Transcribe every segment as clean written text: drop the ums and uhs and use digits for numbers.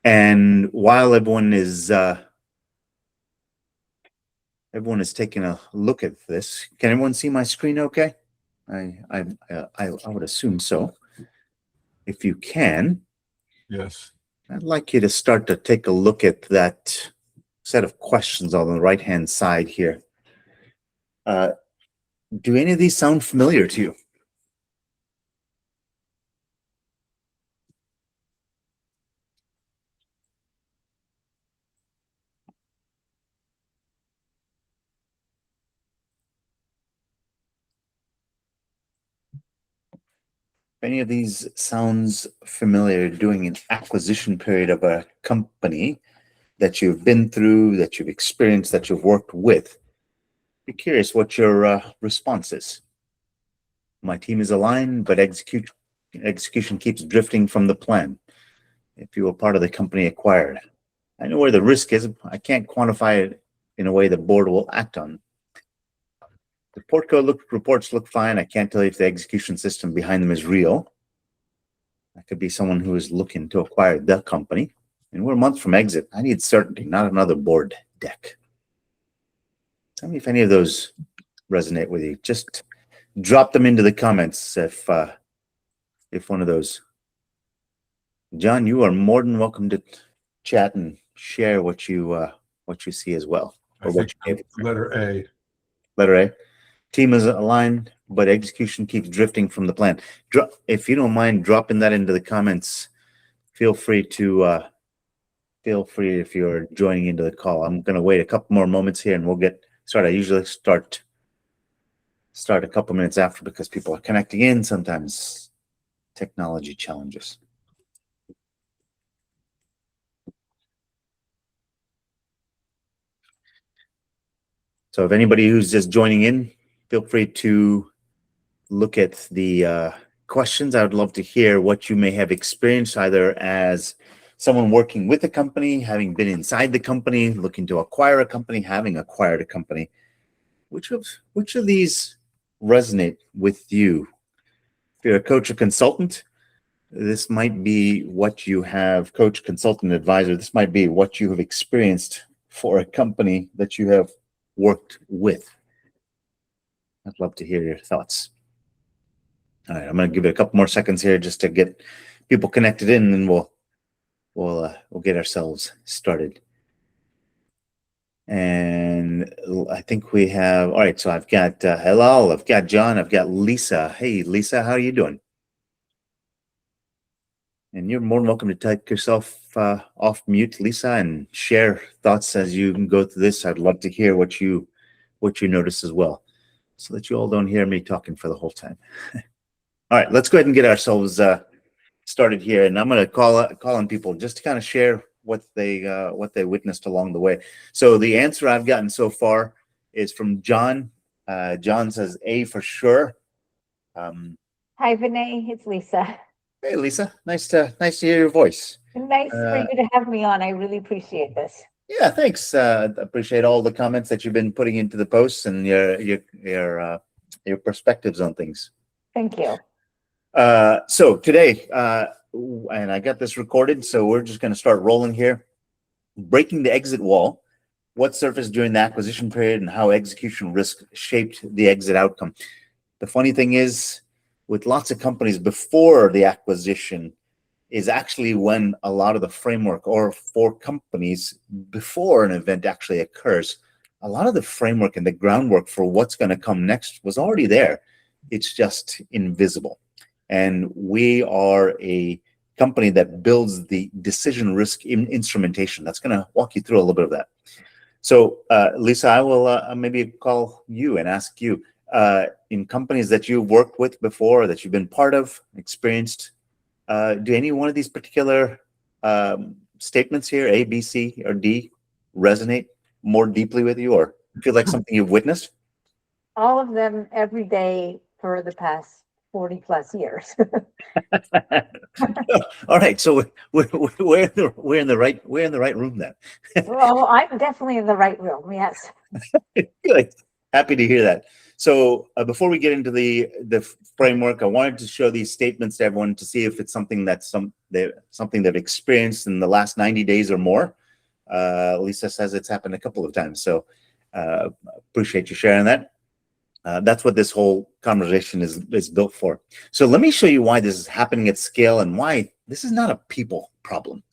And while everyone is taking a look at this, can everyone see my screen okay? I would assume so. If you can, Yes. I'd like you to start to take a look at that set of questions on the right-hand side here. Do any of these sound familiar to you? If any of these sounds familiar, doing an acquisition period of a company that you've been through, that you've experienced, that you've worked with, be curious what your response is. My team is aligned, but execution keeps drifting from the plan. If you were part of the company acquired, I know where the risk is. I can't quantify it in a way the board will act on. The Portco reports look fine. I can't tell you if the execution system behind them is real. That could be someone who is looking to acquire the company. And we're a month from exit. I need certainty, not another board deck. Tell me if any of those resonate with you. Just drop them into the comments if one of those. John, you are more than welcome to chat and share what you see as well. I think letter A. Letter A. Team is aligned, but execution keeps drifting from the plan. If you don't mind dropping that into the comments, feel free if you're joining into the call. I'm going to wait a couple more moments here and we'll get started. I usually start a couple minutes after because people are connecting in, sometimes technology challenges. So if anybody who's just joining in, feel free to look at the questions. I would love to hear what you may have experienced, either as someone working with a company, having been inside the company, looking to acquire a company, having acquired a company. Which of these resonate with you? If you're a coach or consultant, this might be what you have, coach, consultant, advisor, this might be what you have experienced for a company that you have worked with. I'd love to hear your thoughts. All right, I'm going to give it a couple more seconds here just to get people connected in, and we'll get ourselves started. And I think we have, all right, so I've got Helal, I've got John, I've got Lisa. Hey, Lisa, how are you doing? And you're more than welcome to take yourself off mute, Lisa, and share thoughts as you can go through this. I'd love to hear what you notice as well, so that you all don't hear me talking for the whole time. All right, let's go ahead and get ourselves started here. And I'm going to call on people just to kind of share what they witnessed along the way. So the answer I've gotten so far is from John. John says A for sure. Hi, Vinay. It's Lisa. Hey, Lisa. Nice to hear your voice. Nice for you to have me on. I really appreciate this. Yeah, thanks. Appreciate all the comments that you've been putting into the posts and your perspectives on things. Thank you. So today, and I got this recorded, so we're just going to start rolling here. Breaking the exit wall. What surfaced during the acquisition period and how execution risk shaped the exit outcome. The funny thing is, with lots of companies before the acquisition is actually when a lot of the framework, or for companies before an event actually occurs, a lot of the framework and the groundwork for what's going to come next was already there. It's just invisible. And we are a company that builds the decision risk instrumentation. That's going to walk you through a little bit of that. So, Lisa, I will maybe call you and ask you, in companies that you've worked with before, that you've been part of, experienced, do any one of these particular statements here, A, B, C, or D, resonate more deeply with you, or feel like something you've witnessed? All of them every day for the past 40 plus years. All right, so we're in the right room then. Well, I'm definitely in the right room. Yes. Good. Happy to hear that. So before we get into the framework, I wanted to show these statements to everyone to see if it's something that's something they've experienced in the last 90 days or more. Lisa says it's happened a couple of times, so appreciate you sharing that. That's what this whole conversation is built for. So let me show you why this is happening at scale and why this is not a people problem.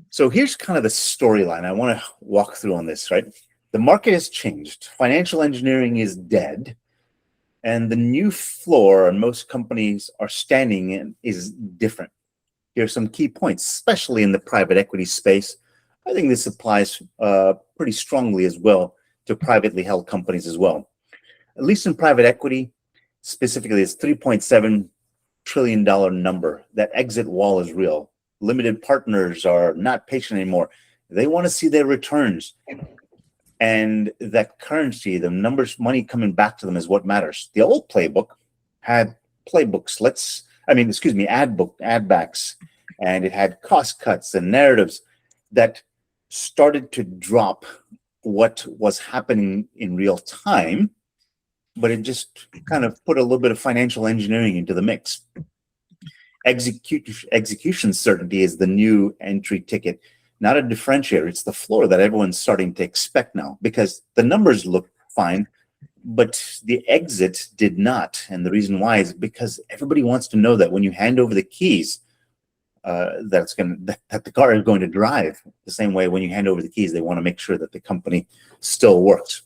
So here's kind of the storyline I want to walk through on this, right? The market has changed. Financial engineering is dead. And the new floor on most companies are standing in is different. Here are some key points, especially in the private equity space. I think this applies pretty strongly as well to privately held companies as well. At least in private equity, specifically, it's $3.7 trillion number. That exit wall is real. Limited partners are not patient anymore. They want to see their returns. And that currency, the numbers, money coming back to them is what matters. The old playbook had playbooks, ad backs, and it had cost cuts and narratives that started to drop what was happening in real time, but it just kind of put a little bit of financial engineering into the mix. Execution certainty is the new entry ticket, not a differentiator. It's the floor that everyone's starting to expect now because the numbers look fine, but the exit did not. And the reason why is because everybody wants to know that when you hand over the keys, that the car is going to drive the same way. When you hand over the keys, they want to make sure that the company still works.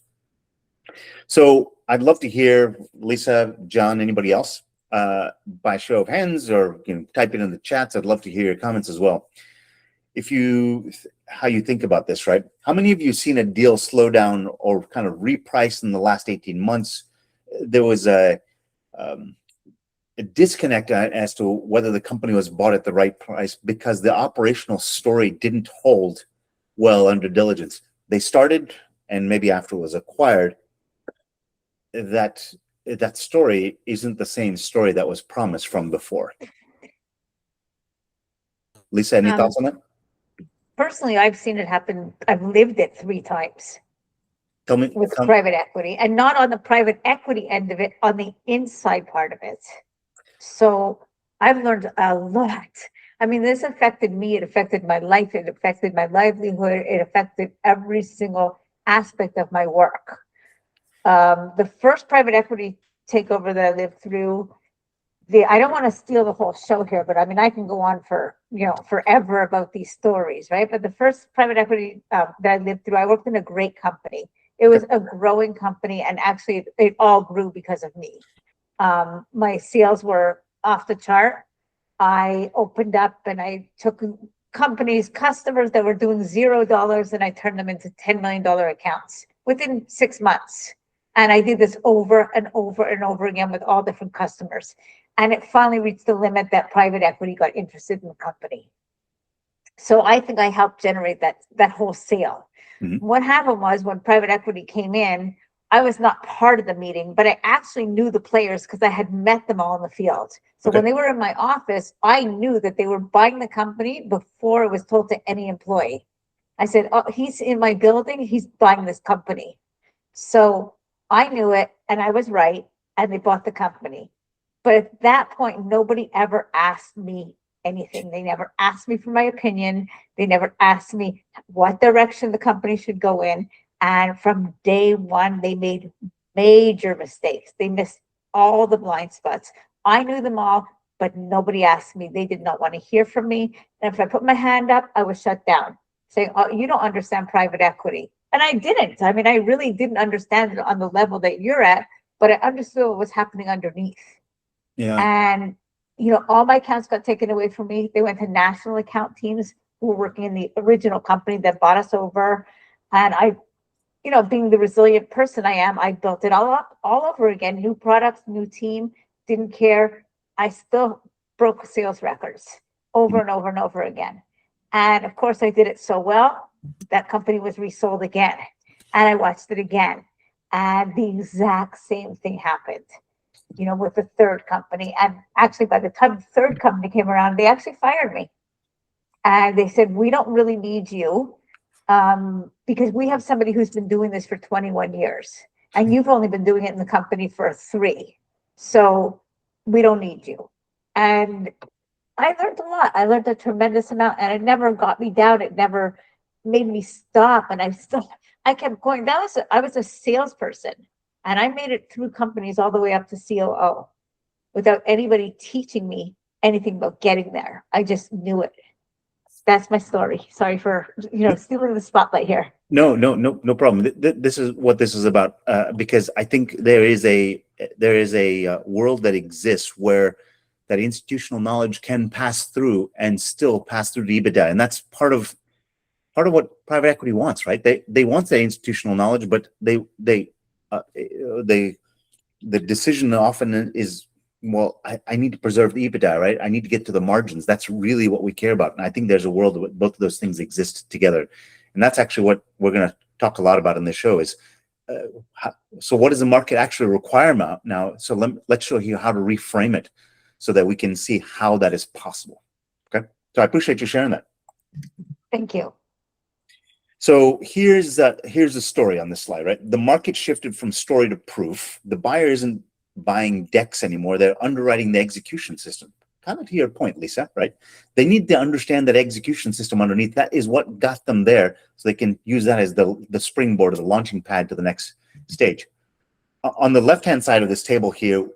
So I'd love to hear Lisa, John, anybody else, by show of hands, or type it in the chats. I'd love to hear your comments as well. How you think about this, right? How many of you seen a deal slow down or kind of reprice in the last 18 months? There was a disconnect as to whether the company was bought at the right price because the operational story didn't hold well under diligence. They started, and maybe after it was acquired, that story isn't the same story that was promised from before. Lisa, any thoughts on that? Personally, I've seen it happen. I've lived it 3 times. Tell me. With private equity, and not on the private equity end of it, on the inside part of it. So I've learned a lot. I mean, this affected me. It affected my life. It affected my livelihood. It affected every single aspect of my work. The first private equity takeover that I lived through, I don't want to steal the whole show here, but I mean, I can go on for, forever about these stories, right? But the first private equity that I lived through, I worked in a great company. It was a growing company, and actually it all grew because of me. My sales were off the chart. I opened up and I took customers that were doing $0, and I turned them into $10 million accounts within 6 months. And I did this over and over and over again with all different customers. And it finally reached the limit that private equity got interested in the company. So I think I helped generate that whole sale. Mm-hmm. What happened was, when private equity came in, I was not part of the meeting, but I actually knew the players because I had met them all in the field. So when they were in my office, I knew that they were buying the company before it was told to any employee. I said, "Oh, he's in my building. He's buying this company." So I knew it, and I was right, and they bought the company. But at that point, nobody ever asked me anything. They never asked me for my opinion. They never asked me what direction the company should go in. And from day one, they made major mistakes. They missed all the blind spots. I knew them all, but nobody asked me. They did not want to hear from me. And if I put my hand up, I was shut down, saying, "Oh, you don't understand private equity." And I didn't. I mean, I really didn't understand it on the level that you're at, but I understood what was happening underneath. Yeah. And, all my accounts got taken away from me. They went to national account teams who were working in the original company that bought us over. And I, being the resilient person I am, I built it all over again. New products, new team, didn't care. I still broke sales records over and over and over again. And of course, I did it so well, that company was resold again. And I watched it again. And the exact same thing happened, with the third company. And actually, by the time the third company came around, they actually fired me. And they said, "We don't really need you. Because we have somebody who's been doing this for 21 years, and you've only been doing it in the company for 3. So we don't need you. And I learned a lot. I learned a tremendous amount, and it never got me down. It never made me stop. And I kept going. I was a salesperson, and I made it through companies all the way up to COO without anybody teaching me anything about getting there. I just knew it. That's my story. Sorry for stealing the spotlight here. No problem. This is what this is about, because I think there is a world that exists where that institutional knowledge can pass through and still pass through the EBITDA, and that's part of what private equity wants, right? They want that institutional knowledge, but the decision often is, well, I need to preserve the EBITDA, right? I need to get to the margins. That's really what we care about, and I think there's a world where both of those things exist together, and that's actually what we're going to talk a lot about in this show. Is so what does the market actually require now? So let's show you how to reframe it, so that we can see how that is possible. Okay, so I appreciate you sharing that. Thank you. So here's the story on this slide, right? The market shifted from story to proof. The buyer isn't buying decks anymore. They're underwriting the execution system. Kind of to your point, Lisa, right? They need to understand that execution system underneath. That is what got them there, so they can use that as the springboard or the launching pad to the next stage. On the left-hand side of this table here,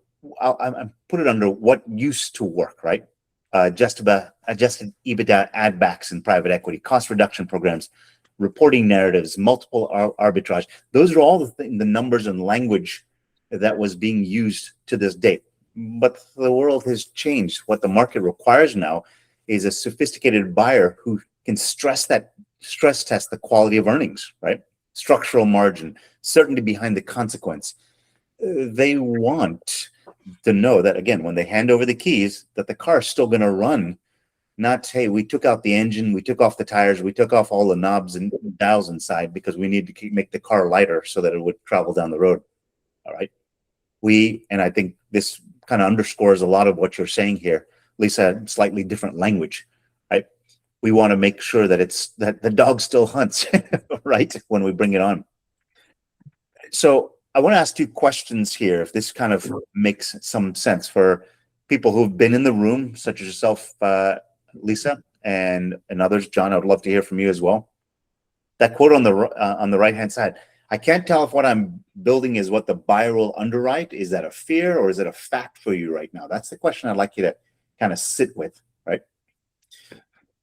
I put it under what used to work, right? Adjusted EBITDA add backs in private equity, cost reduction programs, reporting narratives, multiple arbitrage. Those are all the numbers and language that was being used to this date. But the world has changed. What the market requires now is a sophisticated buyer who can stress test the quality of earnings, right? Structural margin, certainty behind the consequence. They want to know that, again, when they hand over the keys, that the car is still going to run. Not, hey, we took out the engine, we took off the tires, we took off all the knobs and dials inside because we need to make the car lighter so that it would travel down the road. All right. And I think this kind of underscores a lot of what you're saying here, Lisa, slightly different language, right? We want to make sure that that the dog still hunts, right? When we bring it on. So I want to ask 2 questions here, if this kind of makes some sense for people who've been in the room, such as yourself, Lisa, and others. John, I would love to hear from you as well. That quote on the right-hand side, I can't tell if what I'm building is what the buyer will underwrite. Is that a fear or is it a fact for you right now? That's the question I'd like you to kind of sit with, right?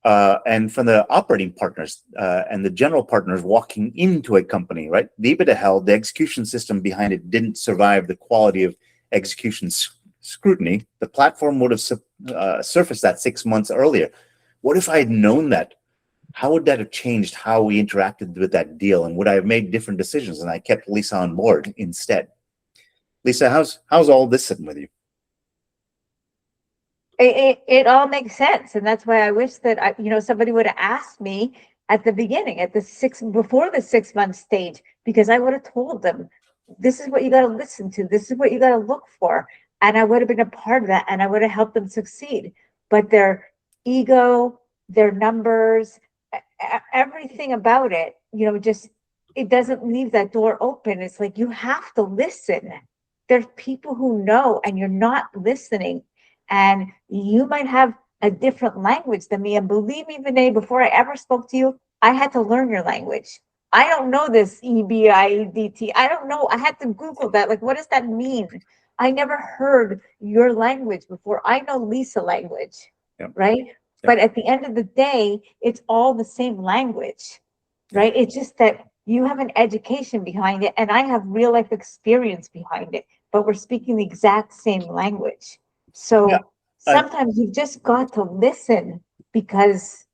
And from the operating partners and the general partners walking into a company, right? The EBITDA held, the execution system behind it didn't survive the quality of execution scrutiny. The platform would have surfaced that 6 months earlier. What if I had known that? How would that have changed how we interacted with that deal? And would I have made different decisions? And I kept Lisa on board instead. Lisa, how's all this sitting with you? It all makes sense, and that's why I wish that somebody would have asked me at the beginning, before the 6 month stage, because I would have told them, this is what you got to listen to, this is what you got to look for, and I would have been a part of that, and I would have helped them succeed. But their ego, their numbers, everything about it, it doesn't leave that door open. It's like you have to listen. There's people who know, and you're not listening. And you might have a different language than me. And believe me, Vinay, before I ever spoke to you, I had to learn your language. I don't know this EBITDA. I don't know. I had to Google that. Like, what does that mean? I never heard your language before. I know Lisa language, right? Yep. But at the end of the day, it's all the same language, right? It's just that you have an education behind it and I have real life experience behind it, but we're speaking the exact same language. So sometimes you've just got to listen because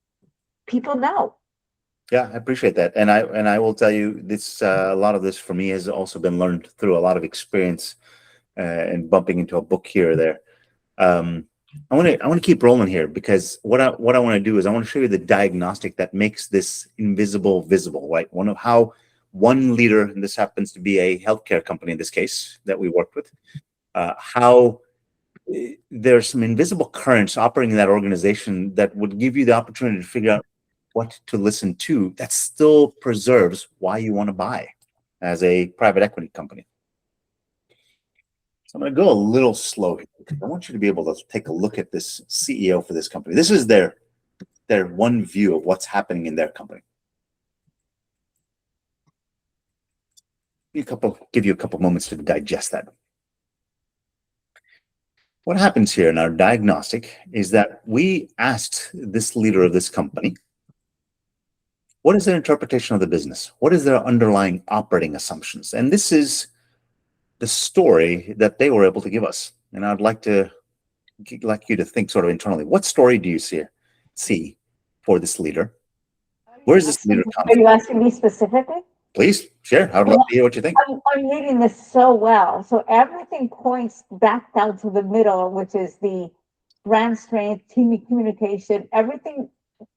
people know. Yeah, I appreciate that. And I will tell you this, a lot of this for me has also been learned through a lot of experience and bumping into a book here or there. I want to keep rolling here because what I want to do is I want to show you the diagnostic that makes this invisible visible, right? One leader, and this happens to be a healthcare company in this case that we worked with, how there's some invisible currents operating in that organization that would give you the opportunity to figure out what to listen to that still preserves why you want to buy as a private equity company. So I'm going to go a little slow here because I want you to be able to take a look at this CEO for this company. This is their one view of what's happening in their company. Give you a couple moments to digest that. What happens here in our diagnostic is that we asked this leader of this company, what is their interpretation of the business? What is their underlying operating assumptions? And this is the story that they were able to give us. And I'd like you to think sort of internally, what story do you see for this leader? Where is this leader coming Are you from? asking me specifically? Please share. I'd love to hear what you think. I'm reading this so well. So everything points back down to the middle, which is the brand strength, team communication. Everything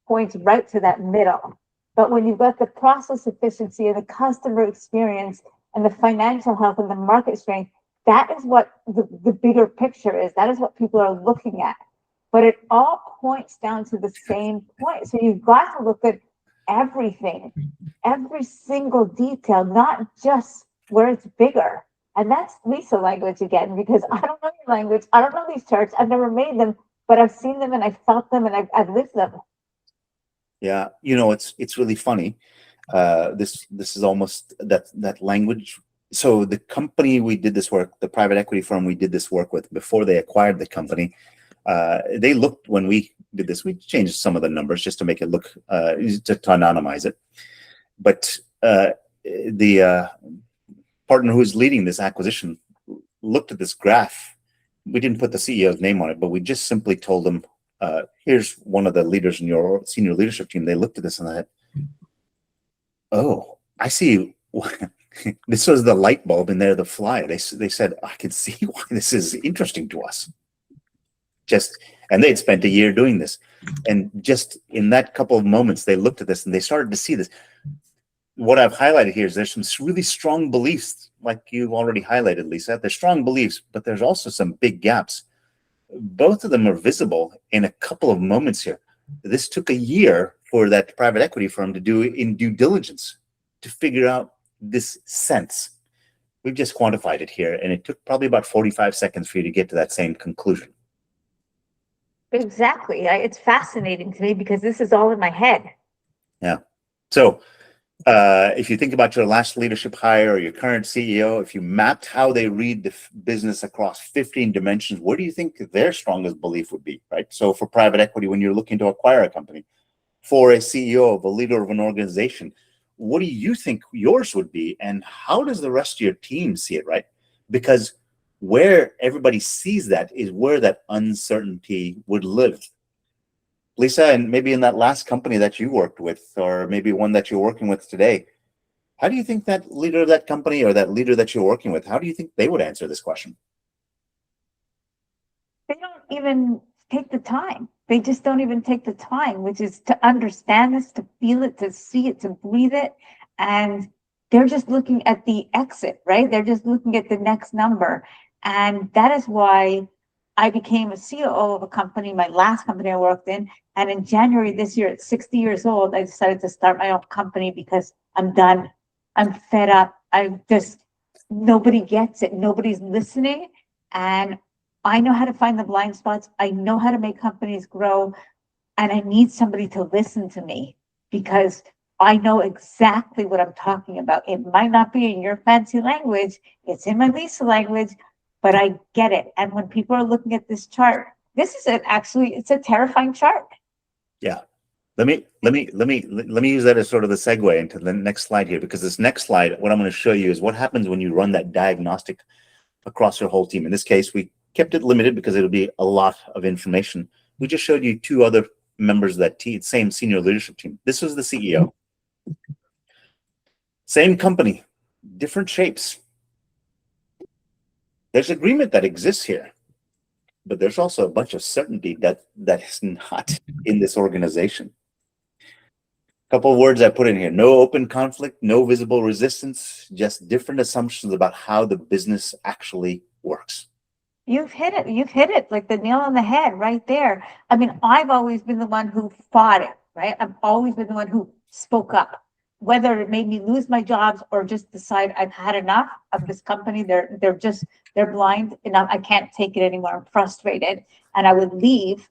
points right to that middle. But when you've got the process efficiency and the customer experience and the financial health and the market strength, that is what the bigger picture is. That is what people are looking at. But it all points down to the same point. So you've got to look at everything, every single detail, not just where it's bigger. And that's Lisa language again, because I don't know your language. I don't know these charts. I've never made them, but I've seen them and I've felt them and I've lived them. Yeah, it's really funny. This is almost that language. So the company we did this work, the private equity firm we did this work with before they acquired the company, they looked when we did this. We changed some of the numbers just to make it look to anonymize it. But the partner who was leading this acquisition looked at this graph. We didn't put the CEO's name on it, but we just simply told them, here's one of the leaders in your senior leadership team. They looked at this and they said, oh, I see. This was the light bulb in there, the fly. They said, I can see why this is interesting to us. And they'd spent a year doing this. And just in that couple of moments, they looked at this and they started to see this. What I've highlighted here is there's some really strong beliefs, like you've already highlighted, Lisa. There's strong beliefs, but there's also some big gaps. Both of them are visible in a couple of moments here. This took a year for that private equity firm to do in due diligence to figure out this sense. We've just quantified it here, and it took probably about 45 seconds for you to get to that same conclusion. Exactly. It's fascinating to me because this is all in my head. Yeah. So if you think about your last leadership hire or your current CEO, if you mapped how they read the business across 15 dimensions, where do you think their strongest belief would be, right? So for private equity, when you're looking to acquire a company, for a CEO of a leader of an organization, what do you think yours would be? And how does the rest of your team see it, right? Because where everybody sees that is where that uncertainty would live. Lisa, and maybe in that last company that you worked with, or maybe one that you're working with today, how do you think that leader of that company or that leader that you're working with, how do you think they would answer this question? They don't even take the time. They just don't even take the time, which is to understand this, to feel it, to see it, to breathe it. And they're just looking at the exit, right? They're just looking at the next number. And that is why I became a COO of a company, my last company I worked in. And in January this year, at 60 years old, I decided to start my own company because I'm done. I'm fed up. Nobody gets it. Nobody's listening. And I know how to find the blind spots. I know how to make companies grow. And I need somebody to listen to me because I know exactly what I'm talking about. It might not be in your fancy language. It's in my Lisa language, but I get it. And when people are looking at this chart, it's a terrifying chart. Yeah. Let me use that as sort of the segue into the next slide here, because this next slide, what I'm going to show you is what happens when you run that diagnostic across your whole team. In this case, we kept it limited because it'll be a lot of information. We just showed you two other members of that same senior leadership team. This was the CEO. Same company, different shapes. There's agreement that exists here, but there's also a bunch of certainty that is not in this organization. A couple of words I put in here: no open conflict, no visible resistance, just different assumptions about how the business actually works. You've hit it. You've hit it like the nail on the head right there. I mean, I've always been the one who fought it. right? I've always been the one who spoke up, whether it made me lose my jobs or just decide I've had enough of this company. They're blind enough. I can't take it anymore. I'm frustrated, and I would leave.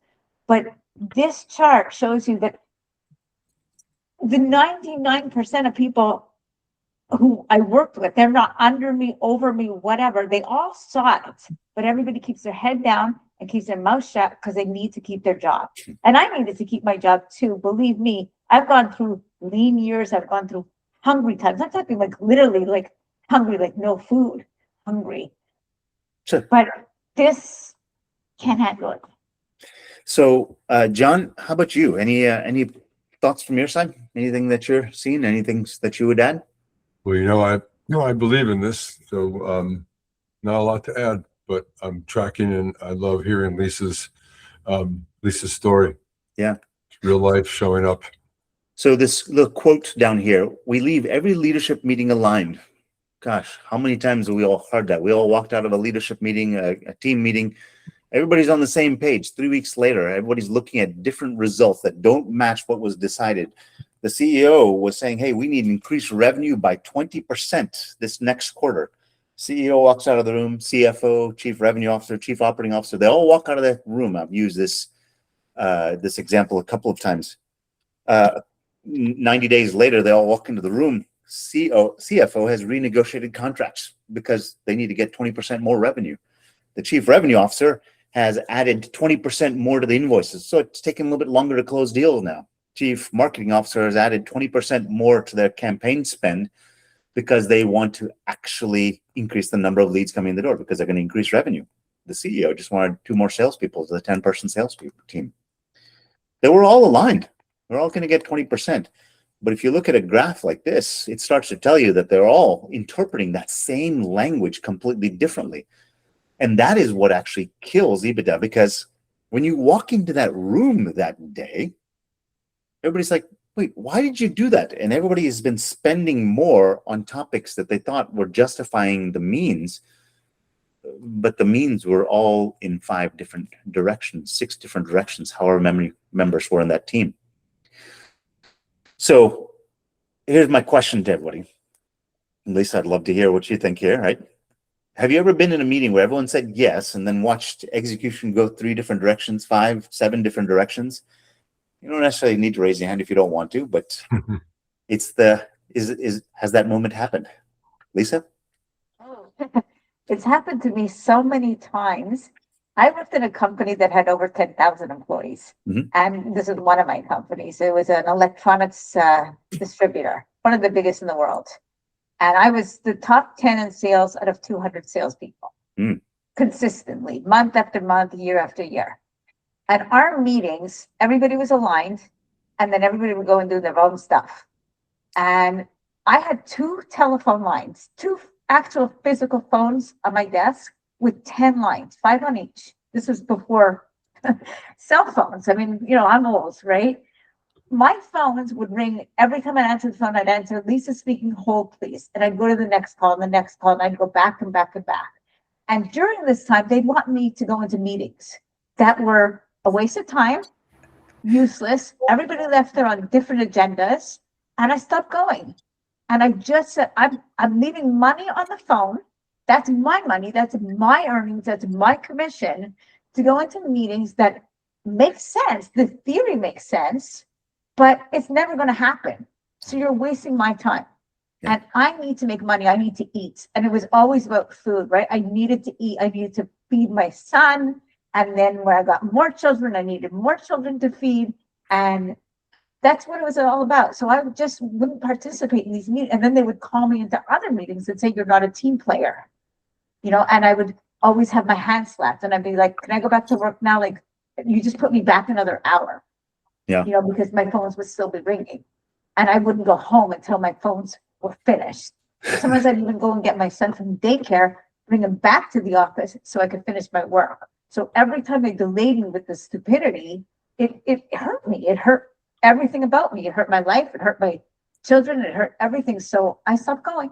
But this chart shows you that the 99% of people who I worked with, they're not under me, over me, whatever. They all saw it, but everybody keeps their head down and keeps their mouth shut because they need to keep their job. And I needed to keep my job too. Believe me, I've gone through lean years. I've gone through hungry times. I'm talking like literally like hungry, like no food, hungry. Sure. But this can't handle it. So, John, how about you? Any thoughts from your side? Anything that you're seeing? Anything that you would add? Well, I believe in this, so not a lot to add, but I'm tracking and I love hearing Lisa's story. Yeah. It's real life showing up. So this little quote down here, we leave every leadership meeting aligned. Gosh, how many times have we all heard that? We all walked out of a leadership meeting, a team meeting. Everybody's on the same page. 3 weeks later, everybody's looking at different results that don't match what was decided. The CEO was saying, hey, we need increased revenue by 20% this next quarter. CEO walks out of the room, CFO, chief revenue officer, chief operating officer, they all walk out of the room. I've used this example a couple of times. 90 days later, they all walk into the room. CFO has renegotiated contracts because they need to get 20% more revenue. The chief revenue officer has added 20% more to the invoices. So it's taking a little bit longer to close deals now. Chief marketing officer has added 20% more to their campaign spend because they want to actually increase the number of leads coming in the door because they're going to increase revenue. The CEO just wanted 2 more salespeople to the 10-person sales team. They were all aligned. We're all going to get 20%. But if you look at a graph like this, it starts to tell you that they're all interpreting that same language completely differently. And that is what actually kills EBITDA, because when you walk into that room that day, everybody's like, wait, why did you do that? And everybody has been spending more on topics that they thought were justifying the means, but the means were all in 5 different directions, 6 different directions, however many members were in that team. So here's my question to everybody. Lisa, I'd love to hear what you think here, right? Have you ever been in a meeting where everyone said yes and then watched execution go 3 different directions, 5, 7 different directions? You don't necessarily need to raise your hand if you don't want to, but has that moment happened? Lisa? Oh, it's happened to me so many times. I worked in a company that had over 10,000 employees. Mhm. And this is one of my companies. It was an electronics distributor, one of the biggest in the world. And I was the top 10 in sales out of 200 salespeople, consistently, month after month, year after year. At our meetings, everybody was aligned, and then everybody would go and do their own stuff. And I had 2 telephone lines, 2 actual physical phones on my desk with 10 lines, 5 on each. This was before cell phones. I mean, I'm old, right? My phones would ring every time I answered the phone. I'd answer, Lisa speaking, hold please. And I'd go to the next call and the next call, and I'd go back and back and back. And during this time, they'd want me to go into meetings that were a waste of time, useless. Everybody left there on different agendas, and I stopped going. And I just said, I'm leaving money on the phone. That's my money. That's my earnings. That's my commission to go into meetings that make sense. The theory makes sense, but it's never going to happen. So you're wasting my time. Yeah. And I need to make money. I need to eat. And it was always about food, right? I needed to eat. I needed to feed my son. And then when I got more children, I needed more children to feed. And that's what it was all about. So I just wouldn't participate in these meetings. And then they would call me into other meetings and say, you're not a team player. And I would always have my hand slapped. And I'd be like, can I go back to work now? Like, you just put me back another hour. Yeah. Because my phones would still be ringing. And I wouldn't go home until my phones were finished. Sometimes I'd even go and get my son from daycare, bring him back to the office so I could finish my work. So every time they delayed me with the stupidity, it hurt me. It hurt everything about me. It hurt my life. It hurt my children. It hurt everything. So I stopped going.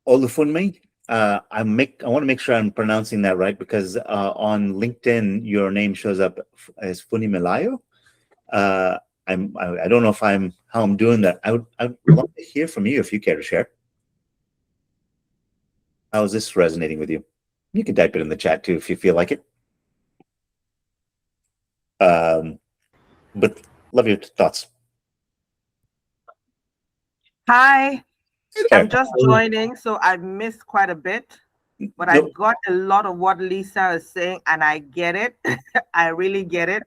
Olufunmi, I want to make sure I'm pronouncing that right, because on LinkedIn your name shows up as Funimilayo. I don't know how I'm doing that. I'd love to hear from you if you care to share. How is this resonating with you? You can type it in the chat too if you feel like it. But love your thoughts. Hi, There. I'm just joining, so I missed quite a bit, but I Nope. got a lot of what Lisa is saying, and I get it. I really get it,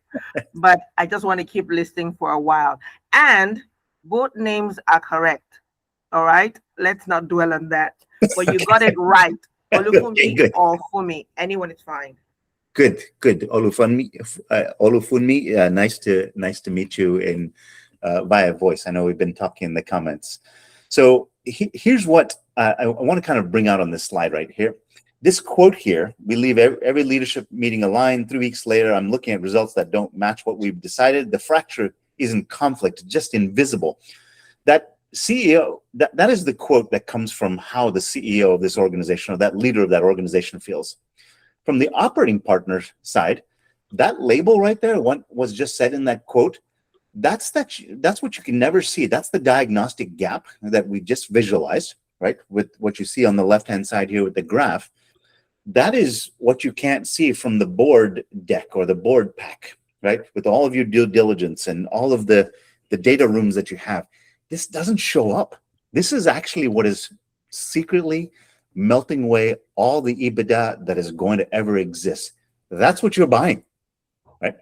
but I just want to keep listening for a while. And both names are correct. All right, let's not dwell on that. But you got it right. Okay, Olufumi good. or Fumi, anyone is fine. Good. Olufunmi, nice to meet you in via voice. I know we've been talking in the comments. So here's what I want to kind of bring out on this slide right here. This quote here: we leave every leadership meeting aligned. 3 weeks later, I'm looking at results that don't match what we've decided. The fracture isn't conflict, just invisible. That CEO, that is the quote that comes from how the CEO of this organization or that leader of that organization feels. From the operating partner's side, that label right there, what was just said in that quote, that's what you can never see. That's the diagnostic gap that we just visualized, right? With what you see on the left-hand side here with the graph. That is what you can't see from the board deck or the board pack, right? With all of your due diligence and all of the data rooms that you have. This doesn't show up. This is actually what is secretly melting away all the EBITDA that is going to ever exist. That's what you're buying, right?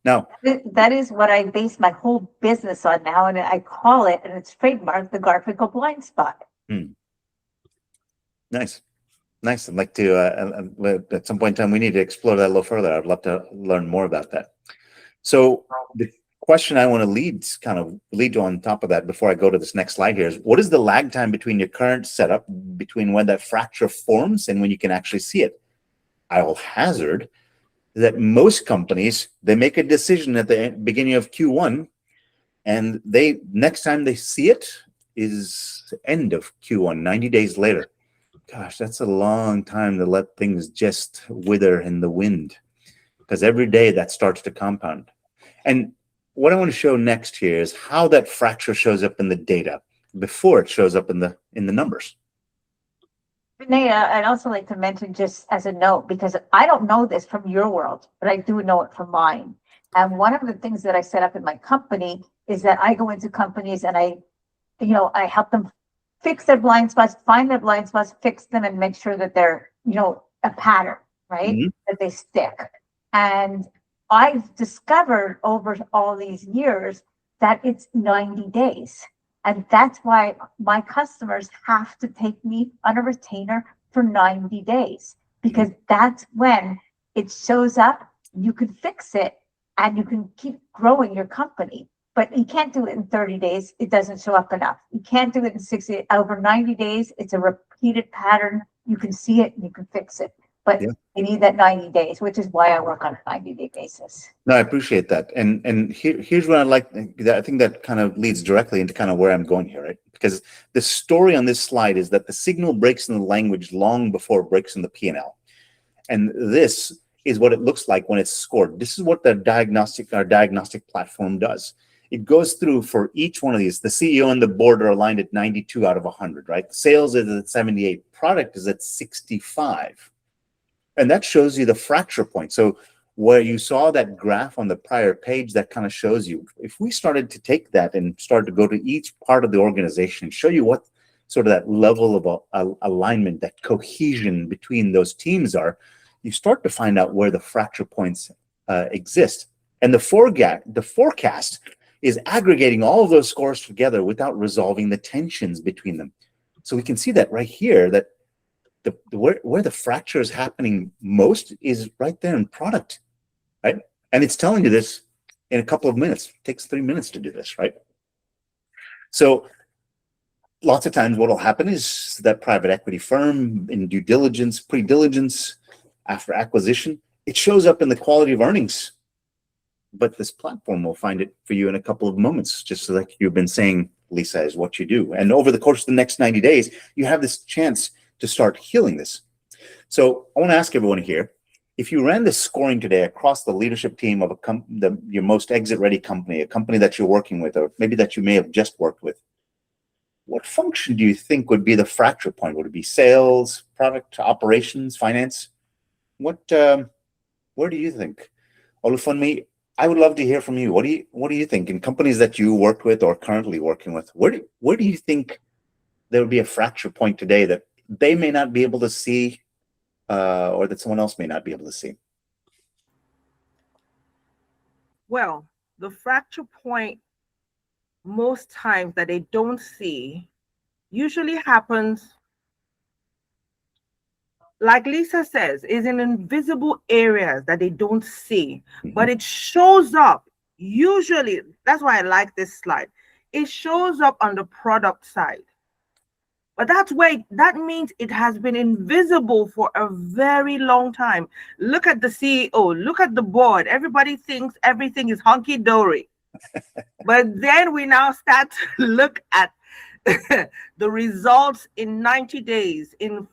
Now, That is what I base my whole business on now, and I call it, and it's trademarked, the Garfinkel blind spot. Nice. I'd like to, at some point in time, we need to explore that a little further. I'd love to learn more about that. So the question I want to lead to on top of that before I go to this next slide here is, what is the lag time between your current setup, between when that fracture forms and when you can actually see it? I will hazard that most companies, they make a decision at the beginning of Q1, and next time they see it is end of Q1, 90 days later. Gosh, that's a long time to let things just wither in the wind, because every day that starts to compound. And what I want to show next here is how that fracture shows up in the data before it shows up in the numbers. Vinay, I'd also like to mention, just as a note, because I don't know this from your world, but I do know it from mine. And one of the things that I set up in my company is that I go into companies and I help them fix their blind spots, find their blind spots, fix them, and make sure that they're, a pattern, right? Mm-hmm. That they stick. And I've discovered over all these years that it's 90 days. And that's why my customers have to take me on a retainer for 90 days, because that's when it shows up, you can fix it, and you can keep growing your company. But you can't do it in 30 days. It doesn't show up enough. You can't do it in 60. Over 90 days, it's a repeated pattern. You can see it and you can fix it. But you need that 90 days, which is why I work on a 90-day basis. No, I appreciate that. And here's what I like. I think that kind of leads directly into kind of where I'm going here, right? Because the story on this slide is that the signal breaks in the language long before it breaks in the P&L. And this is what it looks like when it's scored. This is what our diagnostic platform does. It goes through for each one of these. The CEO and the board are aligned at 92 out of 100, right? Sales is at 78. Product is at 65. And that shows you the fracture point. So where you saw that graph on the prior page, that kind of shows you, if we started to take that and start to go to each part of the organization, show you what sort of that level of alignment, that cohesion between those teams are, you start to find out where the fracture points exist. And the forecast is aggregating all of those scores together without resolving the tensions between them. So we can see that right here, that where the fracture is happening most is right there in product, right? And it's telling you this in a couple of minutes. It takes 3 minutes to do this, right? So lots of times what will happen is that private equity firm in due diligence, pre-diligence, after acquisition, it shows up in the quality of earnings. But this platform will find it for you in a couple of moments, just like you've been saying, Lisa, is what you do. And over the course of the next 90 days, you have this chance to start healing this. So I want to ask everyone here, if you ran this scoring today across the leadership team of your most exit-ready company, a company that you're working with, or maybe that you may have just worked with, what function do you think would be the fracture point? Would it be sales, product, operations, finance? Where do you think? Olufunmi, I would love to hear from you. What do you think in companies that you worked with or currently working with? Where do you think there would be a fracture point today that they may not be able to see, or that someone else may not be able to see? Well, the fracture point most times that they don't see usually happens, like Lisa says, is in invisible areas that they don't see, but it shows up usually. That's why I like this slide. It shows up on the product side, but that means it has been invisible for a very long time. Look at the CEO, look at the board. Everybody thinks everything is hunky-dory. But then we now start to look at the results in 90 days, in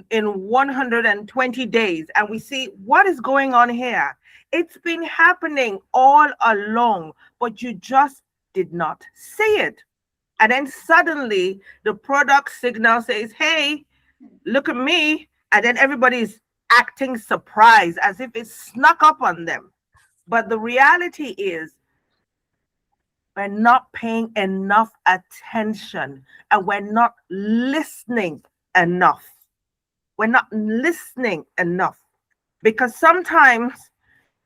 120 days, and we see what is going on here. It's been happening all along, but you just did not see it. And then suddenly the product signal says, hey, look at me. And then everybody's acting surprised as if it snuck up on them. But the reality is, we're not paying enough attention, and we're not listening enough. We're not listening enough, because sometimes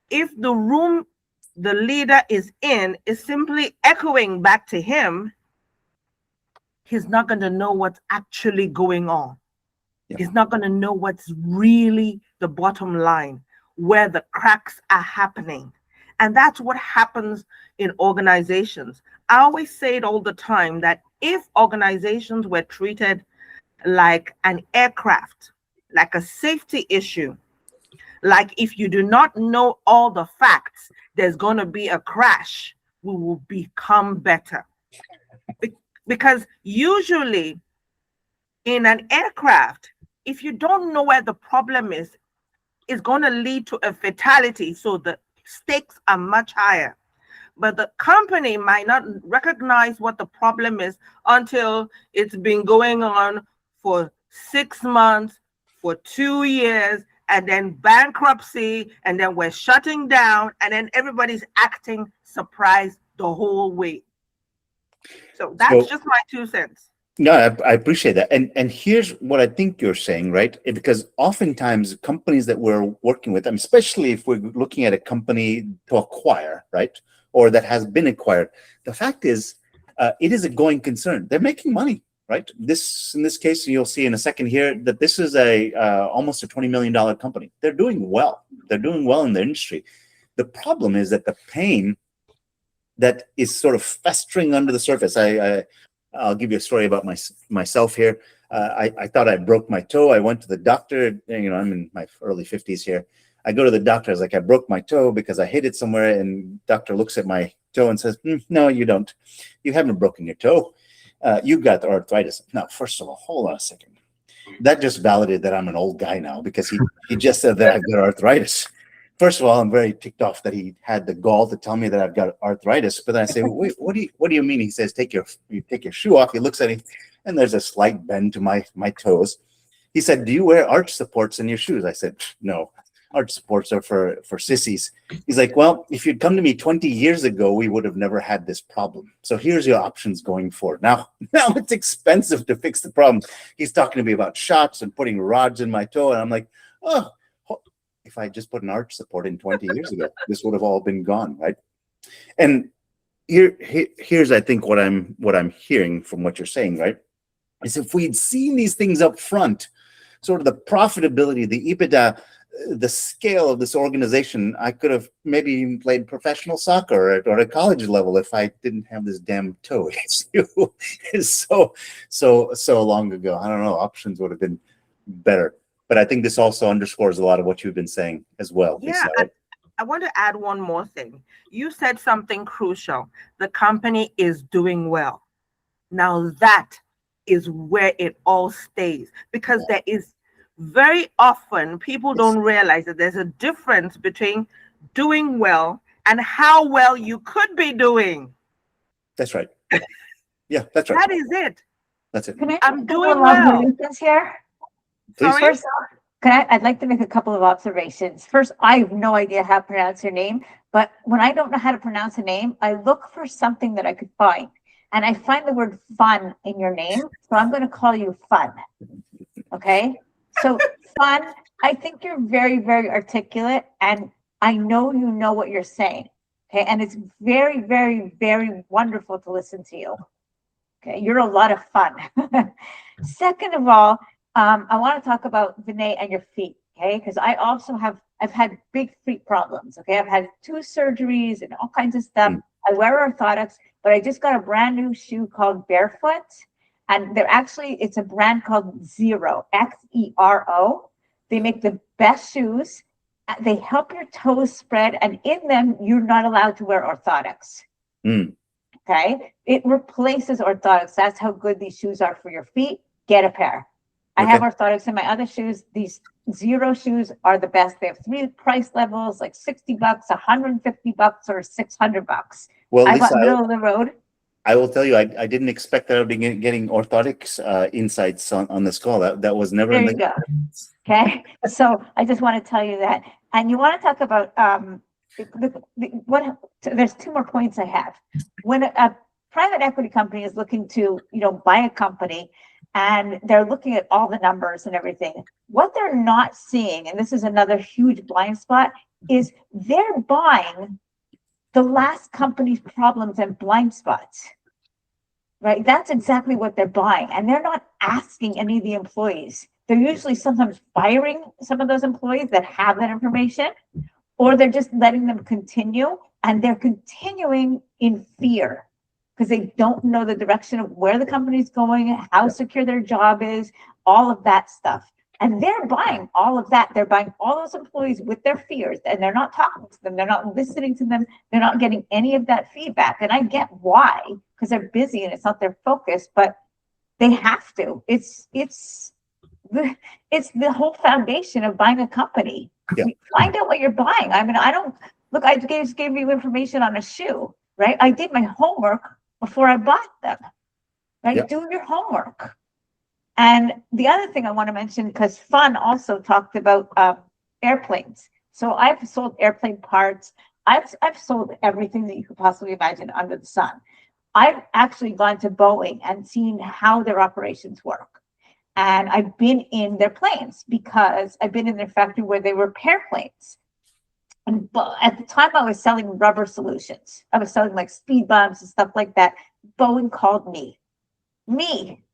if the room the leader is in is simply echoing back to him, he's not going to know what's actually going on. Yeah. He's not going to know what's really the bottom line, where the cracks are happening. And that's what happens in organizations. I always say it all the time that if organizations were treated like an aircraft, like a safety issue, like if you do not know all the facts, there's going to be a crash, we will become better. Because usually in an aircraft, if you don't know where the problem is, it's going to lead to a fatality. So the stakes are much higher. But the company might not recognize what the problem is until it's been going on for 6 months, for 2 years, and then bankruptcy, and then we're shutting down, and then everybody's acting surprised the whole way. So that's just my 2 cents. No, I appreciate that. And here's what I think you're saying, right? Because oftentimes companies that we're working with, especially if we're looking at a company to acquire, right? Or that has been acquired, the fact is, it is a going concern. They're making money, right? In this case, you'll see in a second here that this is almost a $20 million company. They're doing well. They're doing well in the industry. The problem is that the pain that is sort of festering under the surface. I'll give you a story about myself here. I thought I broke my toe. I went to the doctor. I'm in my early 50s here. I go to the doctor. I was like, I broke my toe because I hit it somewhere. And doctor looks at my toe and says, no, you don't. You haven't broken your toe. You've got arthritis. Now, first of all, hold on a second. That just validated that I'm an old guy now, because he just said that I've got arthritis. First of all, I'm very ticked off that he had the gall to tell me that I've got arthritis. But then I say, wait, what do you mean? He says, you take your shoe off. He looks at it, and there's a slight bend to my toes. He said, do you wear arch supports in your shoes? I said, no, arch supports are for sissies. He's like, well, if you'd come to me 20 years ago, we would have never had this problem. So here's your options going forward. Now it's expensive to fix the problem. He's talking to me about shots and putting rods in my toe. And I'm like, oh, if I just put an arch support in 20 years ago, this would have all been gone, right? And here's I think what I'm hearing from what you're saying, right? Is if we'd seen these things up front, sort of the profitability, the EBITDA, the scale of this organization, I could have maybe even played professional soccer or at college level if I didn't have this damn toe issue. It's so long ago. I don't know, options would have been better. But I think this also underscores a lot of what you've been saying as well. Yeah, I want to add one more thing. You said something crucial. The company is doing well. Now that is where it all stays, because there is very often people don't realize that there's a difference between doing well and how well you could be doing. That's right. Yeah, that's right. That is it. That's it. Can I make I'm a couple doing of well. observations here? Please. Sorry? First off, I'd like to make a couple of observations. First, I have no idea how to pronounce your name, but when I don't know how to pronounce a name, I look for something that I could find. And I find the word fun in your name, so I'm going to call you Fun. Okay? So Fun, I think you're very, very articulate, and I know you know what you're saying. Okay? And it's very, very, very wonderful to listen to you. Okay? You're a lot of fun. Second of all, I want to talk about Vinay and your feet, okay? Because I've had big feet problems, okay? I've had 2 surgeries and all kinds of stuff. I wear orthotics, but I just got a brand new shoe called Barefoot. And it's a brand called Xero, Xero. They make the best shoes. They help your toes spread, and in them, you're not allowed to wear orthotics. Okay? It replaces orthotics. That's how good these shoes are for your feet. Get a pair. I have orthotics in my other shoes. These Xero shoes are the best. They have 3 price levels, like $60, $150, or $600. Well, I Lisa, got middle of the road. I will tell you, I didn't expect that I would be getting orthotics insights on this call. That was never There in you go. Okay, so I just want to tell you that. And you want to talk about there's 2 more points I have. When a private equity company is looking to, buy a company, and they're looking at all the numbers and everything, what they're not seeing, and this is another huge blind spot, is they're buying the last company's problems and blind spots, right? That's exactly what they're buying. And they're not asking any of the employees. They're usually sometimes firing some of those employees that have that information, or they're just letting them continue, and they're continuing in fear because they don't know the direction of where the company's going, how secure their job is, all of that stuff. And they're buying all of that. They're buying all those employees with their fears, and they're not talking to them. They're not listening to them. They're not getting any of that feedback. And I get why, because they're busy and it's not their focus, but they have to. It's the whole foundation of buying a company. Yeah. Find out what you're buying. I mean, I just gave you information on a shoe, right? I did my homework before I bought them, right? Yeah. Do your homework. And the other thing I want to mention, because Fun also talked about airplanes. So I've sold airplane parts. I've sold everything that you could possibly imagine under the sun. I've actually gone to Boeing and seen how their operations work. And I've been in their planes because I've been in their factory where they repair planes. And at the time I was selling rubber solutions. I was selling like speed bumps and stuff like that. Boeing called me,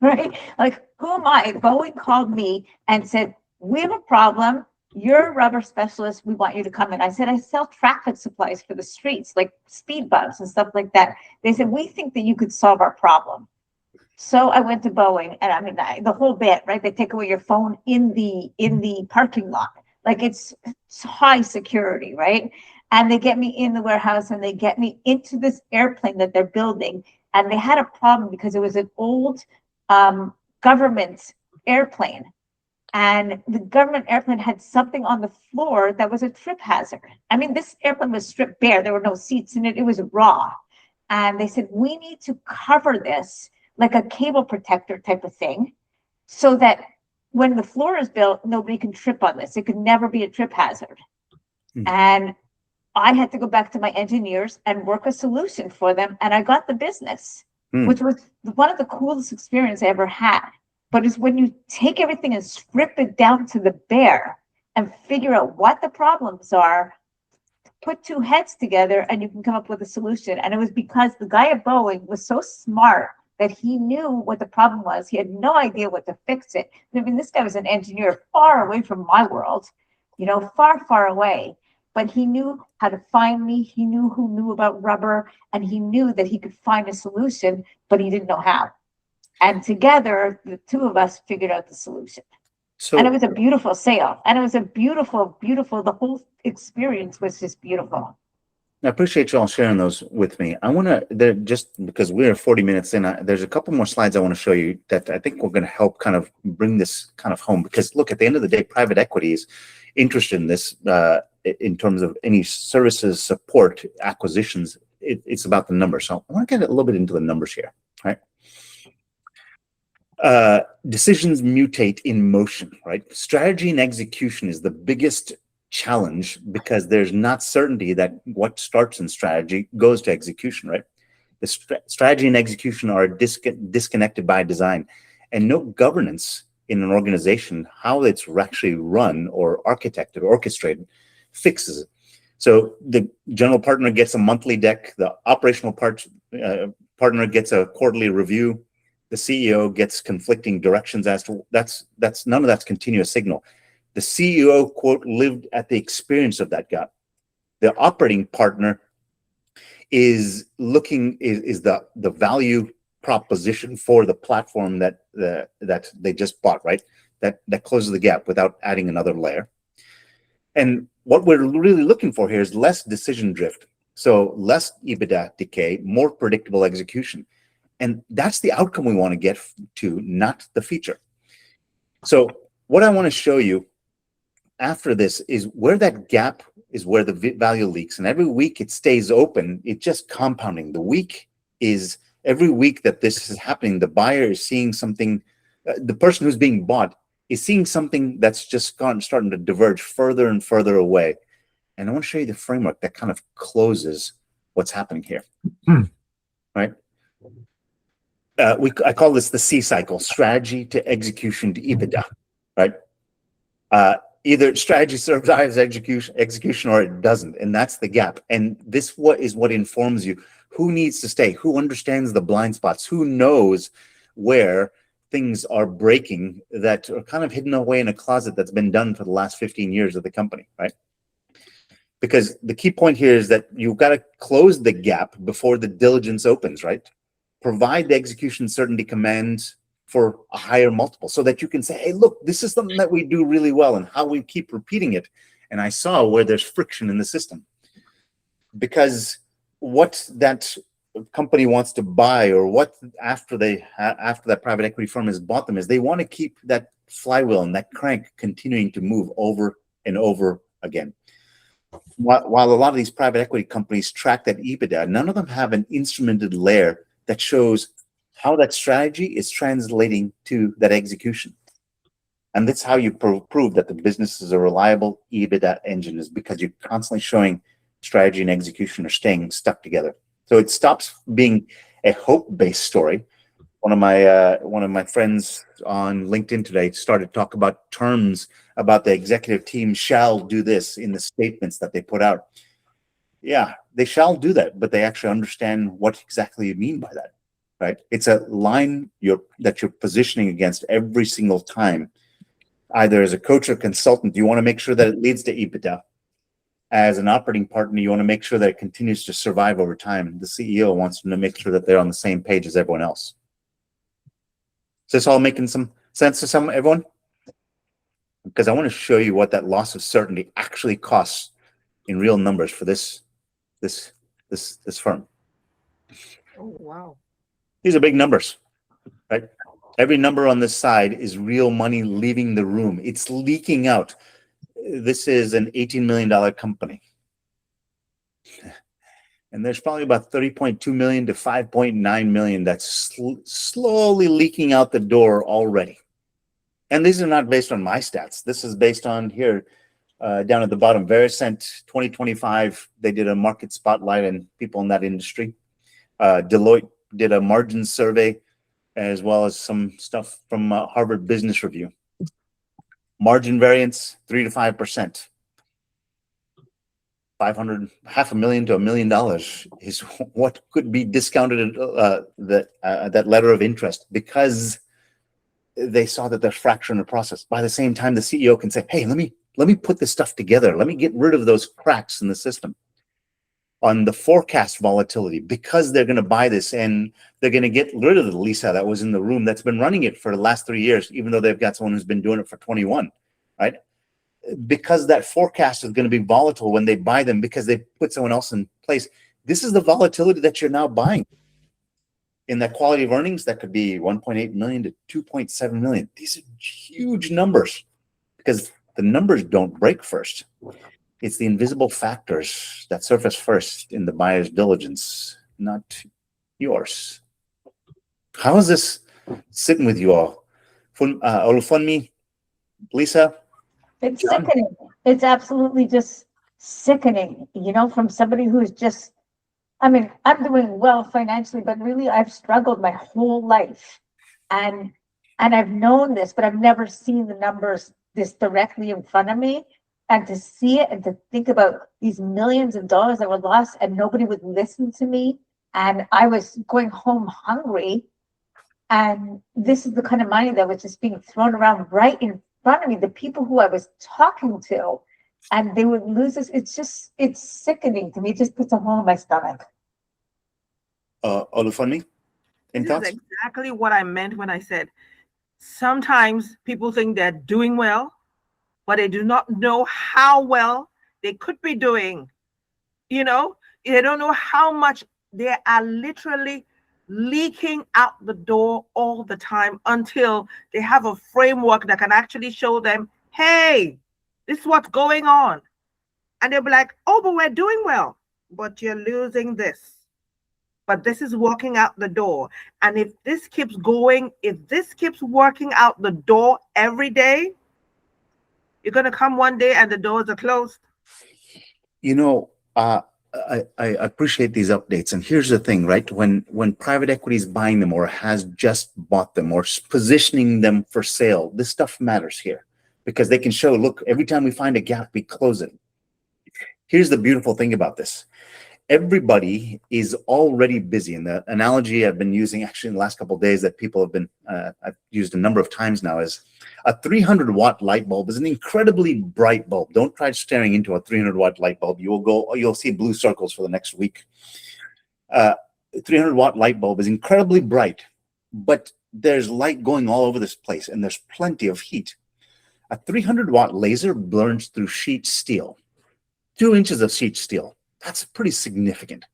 right? Like, who am I? Boeing called me and said, we have a problem. You're a rubber specialist. We want you to come in. I said, I sell traffic supplies for the streets, like speed bumps and stuff like that. They said, we think that you could solve our problem. So I went to Boeing, and I mean, the whole bit, right? They take away your phone in the parking lot. Like it's high security, right? And they get me in the warehouse, and they get me into this airplane that they're building. And they had a problem because it was an old government airplane. And the government airplane had something on the floor that was a trip hazard. I mean, this airplane was stripped bare. There were no seats in it. It was raw. And they said, we need to cover this like a cable protector type of thing, so that when the floor is built, nobody can trip on this. It could never be a trip hazard. And I had to go back to my engineers and work a solution for them. And I got the business, which was one of the coolest experiences I ever had. But it's when you take everything and strip it down to the bare and figure out what the problems are, put 2 heads together, and you can come up with a solution. And it was because the guy at Boeing was so smart that he knew what the problem was. He had no idea what to fix it. I mean, this guy was an engineer far away from my world, far, far away. But he knew how to find me. He knew who knew about rubber, and he knew that he could find a solution, but he didn't know how. And together, the 2 of us figured out the solution. And it was a beautiful sale. And it was a beautiful, the whole experience was just beautiful. I appreciate you all sharing those with me. I want to, just because we're 40 minutes in, there's a couple more slides I want to show you that I think we're going to help kind of bring this kind of home. Because look, at the end of the day, private equity is interested in this in terms of any services, support, acquisitions. It's about the numbers. So I want to get a little bit into the numbers here, right? Decisions mutate in motion, right? Strategy and execution is the biggest challenge because there's not certainty that what starts in strategy goes to execution, right? The strategy and execution are disconnected by design, and no governance in an organization, how it's actually run or architected or orchestrated, fixes it. So the general partner gets a monthly deck, the operational partner gets a quarterly review, the CEO gets conflicting directions as to that's none of that's continuous signal. The CEO, quote, lived at the experience of that gap. The operating partner is the value proposition for the platform that they just bought, right? That closes the gap without adding another layer. And what we're really looking for here is less decision drift. So less EBITDA decay, more predictable execution. And that's the outcome we want to get to, not the feature. So what I want to show you after this is where that gap is, where the value leaks. And every week it stays open, it's just compounding. Every week that this is happening, the buyer is seeing something, the person who's being bought is seeing something that's just starting to diverge further and further away. And I want to show you the framework that kind of closes what's happening here, right? I call this the C cycle: strategy to execution to EBITDA, right? Either strategy survives execution or it doesn't, and that's the gap. And this is what informs you who needs to stay, who understands the blind spots, who knows where things are breaking that are kind of hidden away in a closet that's been done for the last 15 years of the company, right? Because the key point here is that you've got to close the gap before the diligence opens, right? Provide the execution certainty command for a higher multiple so that you can say, hey, look, this is something that we do really well and how we keep repeating it. And I saw where there's friction in the system. Because what that company wants to buy, or what after that private equity firm has bought them, is they want to keep that flywheel and that crank continuing to move over and over again. While a lot of these private equity companies track that EBITDA, none of them have an instrumented layer that shows how that strategy is translating to that execution. And that's how you prove that the business is a reliable EBITDA engine, is because you're constantly showing strategy and execution are staying stuck together. So it stops being a hope-based story. One of my friends on LinkedIn today started to talk about terms about the executive team shall do this in the statements that they put out. Yeah, they shall do that, but they actually understand what exactly you mean by that, right? It's a line that you're positioning against every single time. Either as a coach or consultant, you want to make sure that it leads to EBITDA. As an operating partner, you want to make sure that it continues to survive over time. The CEO wants to make sure that they're on the same page as everyone else. Is this all making some sense to everyone? Because I want to show you what that loss of certainty actually costs in real numbers for this firm. Oh, wow. These are big numbers, right? Every number on this side is real money leaving the room. It's leaking out. This is an $18 million company. And there's probably about 30.2 million to 5.9 million that's slowly leaking out the door already. And these are not based on my stats. This is based on here, down at the bottom, Verisent 2025. They did a market spotlight and people in that industry. Deloitte did a margin survey, as well as some stuff from Harvard Business Review. Margin variance, 3 to 5%. $500,000 to $1 million is what could be discounted that letter of interest, because they saw that there's fracture in the process. By the same time, the CEO can say, hey, let me put this stuff together. Let me get rid of those cracks in the system. On the forecast volatility, because they're going to buy this and they're going to get rid of the Lisa that was in the room that's been running it for the last 3 years, even though they've got someone who's been doing it for 21, right? because that forecast is going to be volatile when they buy them because they put someone else in place. This is the volatility that you're now buying. In that quality of earnings, that could be 1.8 million to 2.7 million. These are huge numbers because the numbers don't break first. It's the invisible factors that surface first in the buyer's diligence, not yours. How is this sitting with you all? Olufunmi, Lisa? It's John? sickening. It's absolutely just sickening, from somebody who's just, I mean, I'm doing well financially, but really I've struggled my whole life. And I've known this, but I've never seen the numbers this directly in front of me. And to see it and to think about these millions of dollars that were lost and nobody would listen to me. And I was going home hungry. And this is the kind of money that was just being thrown around right in front of me. The people who I was talking to, and they would lose this. It's sickening to me. It just puts a hole in my stomach. Olufunmi, any This thoughts? is exactly what I meant when I said sometimes people think they're doing well, but they do not know how well they could be doing. They don't know how much they are literally leaking out the door all the time until they have a framework that can actually show them, hey, this is what's going on. And they'll be like, oh, but we're doing well, but you're losing this. But this is walking out the door. And if this keeps going, if this keeps working out the door every day, you're going to come one day and the doors are closed. I appreciate these updates. And here's the thing, right? When private equity is buying them or has just bought them or positioning them for sale, this stuff matters here because they can show, look, every time we find a gap, we close it. Here's the beautiful thing about this. Everybody is already busy. And the analogy I've been using actually in the last couple of days that people have been, I've used a number of times now is a 300-watt light bulb is an incredibly bright bulb. Don't try staring into a 300-watt light bulb. You'll see blue circles for the next week. 300-watt light bulb is incredibly bright, but there's light going all over this place and there's plenty of heat. A 300-watt laser burns through sheet steel, 2 inches of sheet steel. That's pretty significant.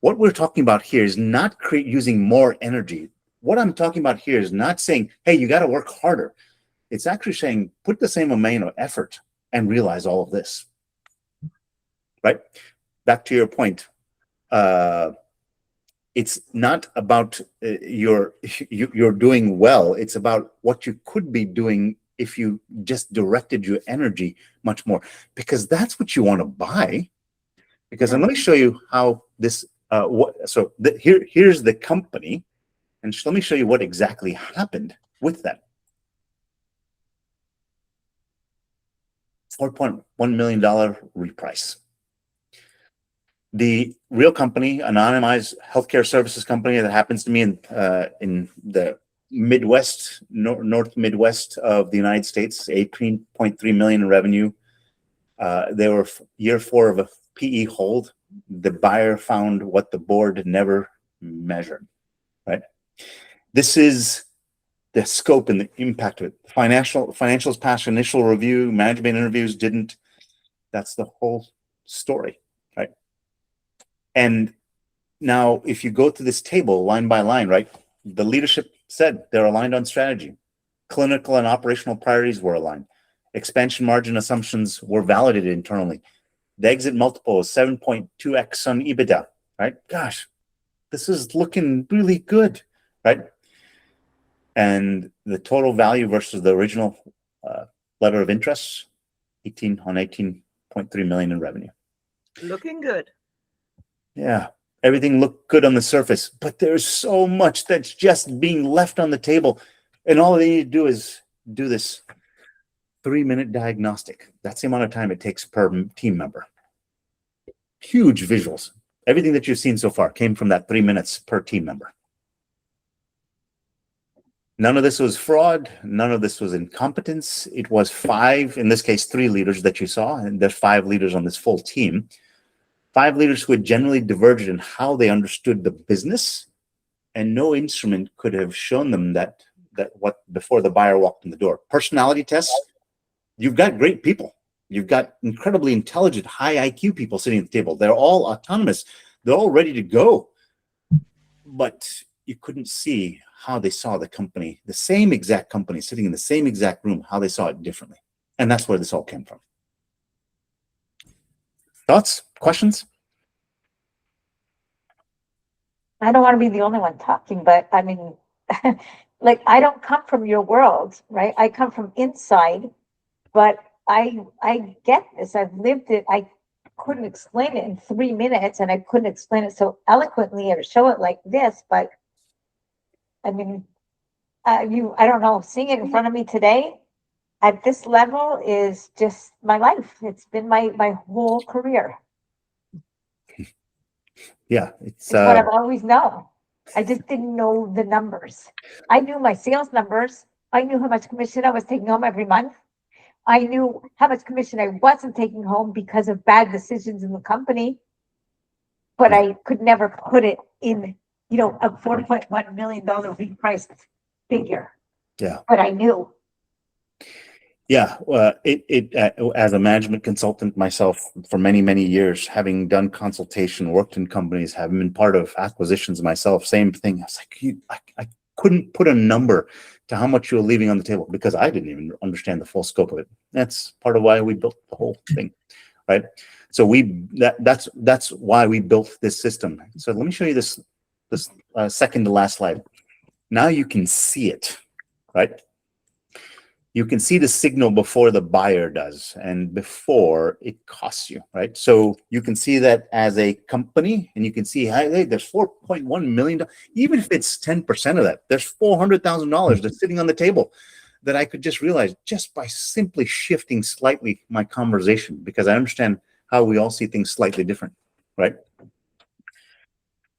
What we're talking about here is not using more energy. What I'm talking about here is not saying, hey, you got to work harder. It's actually saying put the same amount of effort and realize all of this. Right? Back to your point. It's not about you're doing well. It's about what you could be doing if you just directed your energy much more, because that's what you want to buy. Because and let me show you how this. Here's the company, and let me show you what exactly happened with that. $4.1 million reprice. The real company, anonymized healthcare services company that happens to me in the Midwest, North Midwest of the United States, 18.3 million in revenue. They were year 4 of a PE hold. The buyer found what the board never measured, right? This is the scope and the impact of it. Financials passed initial review, management interviews didn't. That's the whole story, right? And now if you go to this table line by line, right? The leadership said they're aligned on strategy. Clinical and operational priorities were aligned. Expansion margin assumptions were validated internally. The exit multiple is 7.2x on EBITDA, right? Gosh, this is looking really good, right? And the total value versus the original letter of interest, 18.3 million in revenue. Looking good. Yeah, everything looked good on the surface, but there's so much that's just being left on the table. And all they need to do is do this 3-minute diagnostic. That's the amount of time it takes per team member. Huge visuals. Everything that you've seen so far came from that 3 minutes per team member. None of this was fraud. None of this was incompetence. It was 5, in this case, 3 leaders that you saw, and there's 5 leaders on this full team. 5 leaders who had generally diverged in how they understood the business, and no instrument could have shown them that what before the buyer walked in the door. Personality tests, You've got great people. You've got incredibly intelligent, high IQ people sitting at the table. They're all autonomous. They're all ready to go. But you couldn't see how they saw the company, the same exact company sitting in the same exact room, how they saw it differently. And that's where this all came from. Thoughts? Questions? I don't want to be the only one talking, but I mean, like, I don't come from your world, right? I come from inside, but I get this. I've lived it. I couldn't explain it in 3 minutes, and I couldn't explain it so eloquently or show it like this, but I mean, I don't know, seeing it in front of me today at this level is just my life. It's been my whole career. Yeah, It's what I've always known. I just didn't know the numbers. I knew my sales numbers. I knew how much commission I was taking home every month. I knew how much commission I wasn't taking home because of bad decisions in the company, but I could never put it in, a $4.1 million repriced figure. Yeah. But I knew. Yeah, as a management consultant myself for many, many years, having done consultation, worked in companies, having been part of acquisitions myself, same thing. I was like, I couldn't put a number to how much you were leaving on the table because I didn't even understand the full scope of it. That's part of why we built the whole thing, right? So that's why we built this system. So let me show you this second to last slide. Now you can see it, right? You can see the signal before the buyer does and before it costs you, right? So you can see that as a company, and you can see, hey, there's $4.1 million. Even if it's 10% of that, there's $400,000 that's sitting on the table that I could just realize just by simply shifting slightly my conversation, because I understand how we all see things slightly different, right?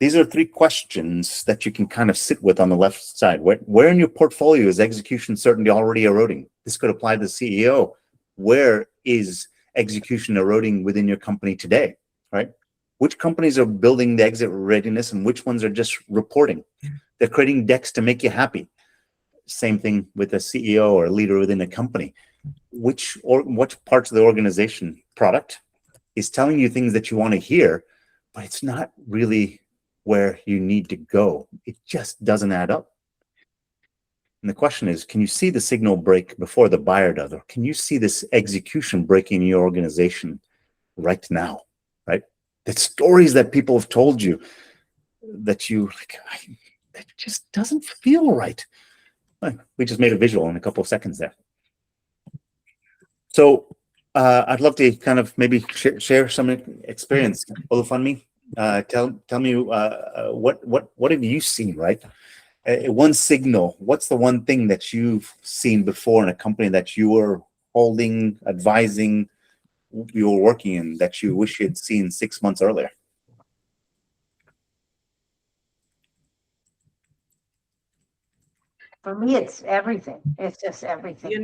These are 3 questions that you can kind of sit with on the left side. Where in your portfolio is execution certainty already eroding? This could apply to the CEO. Where is execution eroding within your company today, right? Which companies are building the exit readiness and which ones are just reporting? They're creating decks to make you happy. Same thing with a CEO or a leader within a company. Which parts of the organization product is telling you things that you want to hear, but it's not really where you need to go. It just doesn't add up. And the question is, can you see the signal break before the buyer does? Or can you see this execution breaking in your organization right now, right? The stories that people have told you that you like, it just doesn't feel right. We just made a visual in a couple of seconds there. So I'd love to kind of maybe share some experience. Olufemi, tell me what have you seen, right? One signal. What's the one thing that you've seen before in a company that you were holding, advising, you were working in that you wish you'd seen 6 months earlier? For me, it's everything. It's just everything.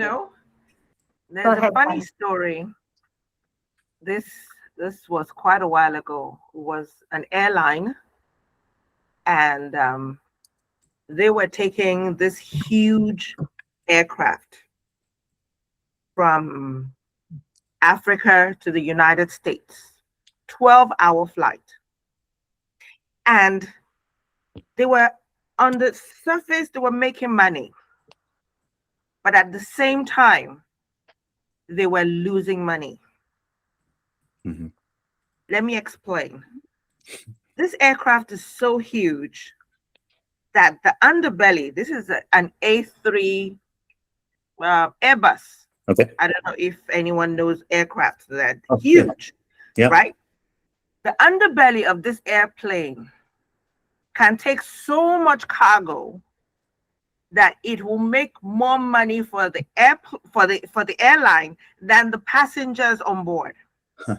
There's a funny story. This was quite a while ago. It was an airline, and they were taking this huge aircraft from Africa to the United States, 12-hour flight. And they were on the surface, they were making money. But at the same time, they were losing money. Mm-hmm. Let me explain. This aircraft is so huge that the underbelly, this is an A3 Airbus. Okay. I don't know if anyone knows aircraft that huge, yeah. Right? The underbelly of this airplane can take so much cargo that it will make more money for the airline than the passengers on board. Huh.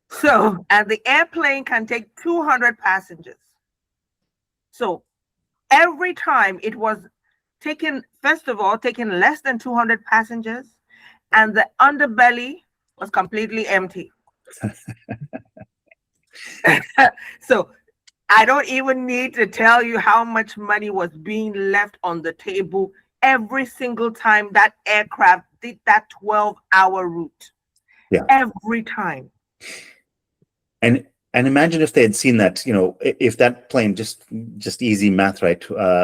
So, and the airplane can take 200 passengers. So every time it was taking less than 200 passengers, and the underbelly was completely empty. So I don't even need to tell you how much money was being left on the table every single time that aircraft did that 12-hour route. Yeah. Every time. And imagine if they had seen that, if that plane, just easy math, right?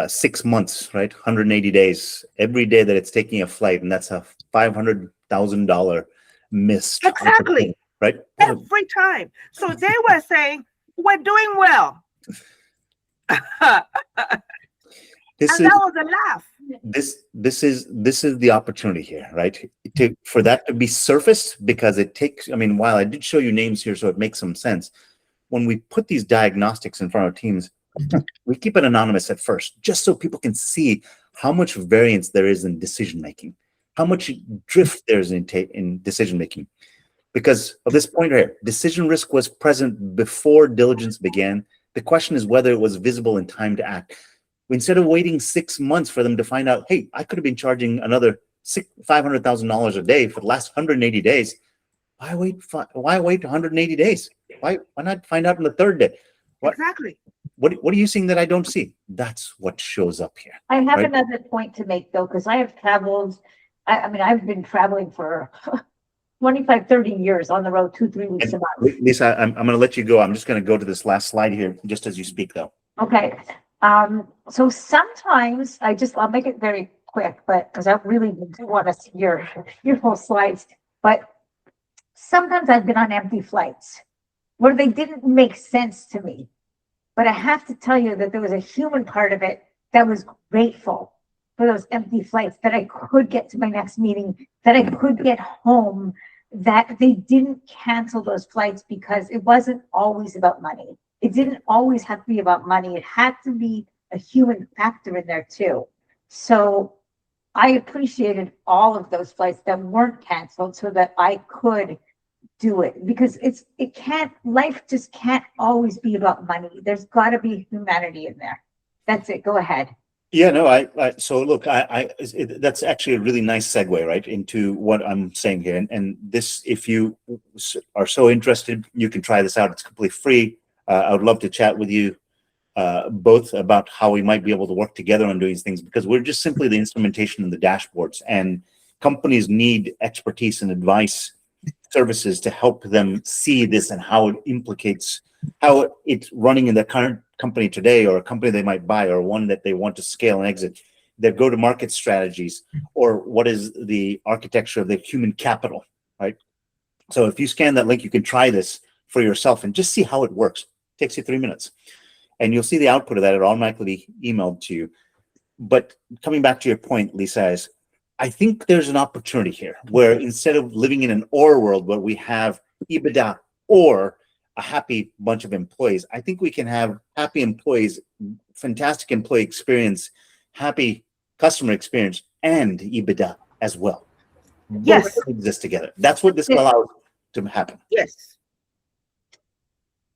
6 months, right? 180 days, every day that it's taking a flight, and that's a $500,000 missed. Exactly. Right? Every time. So they were saying, we're doing well. This and that was a laugh. This is the opportunity here, right? For that to be surfaced, because it takes, while I did show you names here, so it makes some sense. When we put these diagnostics in front of teams, we keep it anonymous at first, just so people can see how much variance there is in decision making, how much drift there's in decision making. Because of this point here, decision risk was present before diligence began. The question is whether it was visible in time to act. Instead of waiting 6 months for them to find out, hey, I could have been charging another $500,000 a day for the last 180 days. Why wait 180 days? Why not find out on the third day? Exactly. What are you seeing that I don't see? That's what shows up here. I have another point to make, though, because I have traveled. I've been traveling for 25, 30 years on the road, 2-3 weeks a month. Lisa, I'm going to let you go. I'm just going to go to this last slide here just as you speak, though. Okay. So sometimes I'll make it very quick, but because I really do want to see your whole slides. But sometimes I've been on empty flights where they didn't make sense to me. But I have to tell you that there was a human part of it that was grateful for those empty flights, that I could get to my next meeting, that I could get home, that they didn't cancel those flights because it wasn't always about money. It didn't always have to be about money. It had to be a human factor in there too. So I appreciated all of those flights that weren't canceled so that I could do it, because life just can't always be about money. There's got to be humanity in there. That's it. Go ahead. Yeah, no, so look, that's actually a really nice segue, right, into what I'm saying here. And this, if you are so interested, you can try this out. It's completely free. I would love to chat with you both about how we might be able to work together on doing these things, because we're just simply the instrumentation and the dashboards, and companies need expertise and advice services to help them see this and how it implicates how it's running in their current company today, or a company they might buy, or one that they want to scale and exit, their go-to-market strategies, or what is the architecture of the human capital, right? So if you scan that link, you can try this for yourself and just see how it works. It takes you 3 minutes. And you'll see the output of that. It automatically emailed to you. But coming back to your point, Lisa, is I think there's an opportunity here where instead of living in an or world where we have EBITDA or a happy bunch of employees, I think we can have happy employees, fantastic employee experience, happy customer experience, and EBITDA as well. Yes. Both exist together. That's what this allows to happen. Yes.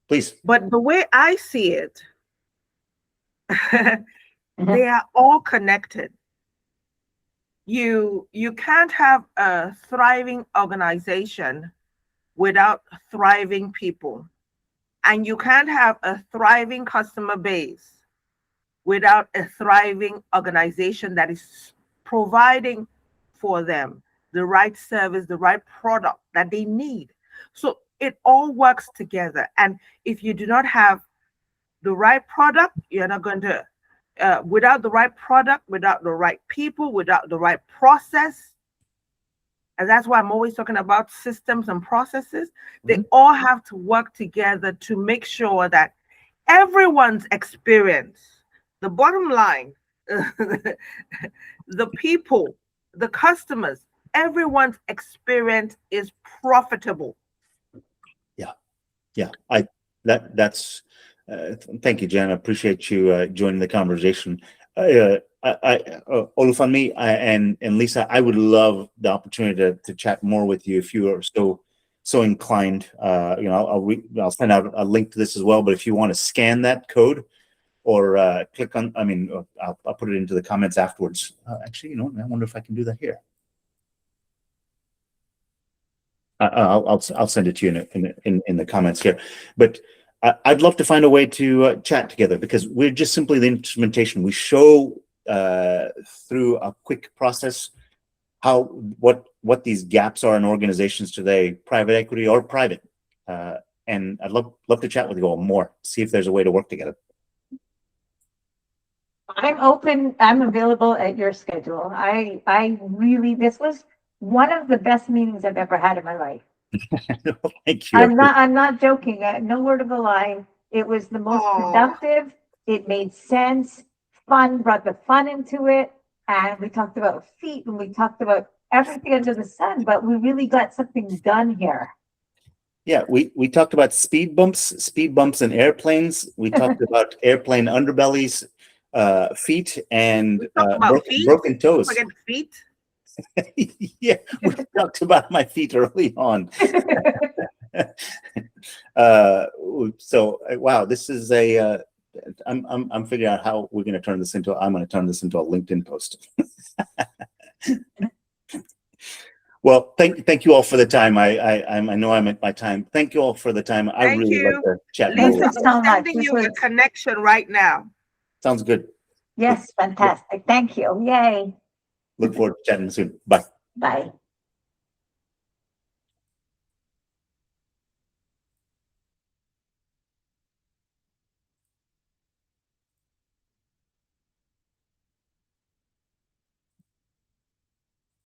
Please. But the way I see it, they are all connected. You can't have a thriving organization without thriving people. And you can't have a thriving customer base without a thriving organization that is providing for them the right service, the right product that they need. So it all works together. And if you do not have the right product, you're not going to, without the right product, without the right people, without the right process. And that's why I'm always talking about systems and processes. They all have to work together to make sure that everyone's experience, the bottom line, the people, the customers, everyone's experience is profitable. Yeah. That's thank you, Jen. I appreciate you joining the conversation. Olufemi and Lisa, I would love the opportunity to chat more with you if you are so inclined. I'll send out a link to this as well. But if you want to scan that code or click on, I'll put it into the comments afterwards. Actually, I wonder if I can do that here. I'll send it to you in the comments here. But I'd love to find a way to chat together, because we're just simply the instrumentation. We show through a quick process what these gaps are in organizations today, private equity or private. And I'd love to chat with you all more, see if there's a way to work together. I'm open. I'm available at your schedule. I really, this was one of the best meetings I've ever had in my life. Thank you. I'm not joking. No word of a lie. It was the most productive. It made sense. Fun, brought the fun into it. And we talked about feet and we talked about everything under the sun, but we really got something done here. Yeah, we talked about speed bumps in airplanes. We talked about airplane underbellies, feet, and broken toes. Forget feet. Yeah, we talked about my feet early on. So wow, this is a I'm figuring out how we're going to turn this into. I'm going to turn this into a LinkedIn post. Well, thank you all for the time. I know I'm at my time. Thank you all for the time. I Thank really you. like to chat. Lisa, more. I'm sending you a connection right now. Sounds good. Yes, fantastic. Thank you. Yay. Look forward to chatting soon. Bye. Bye.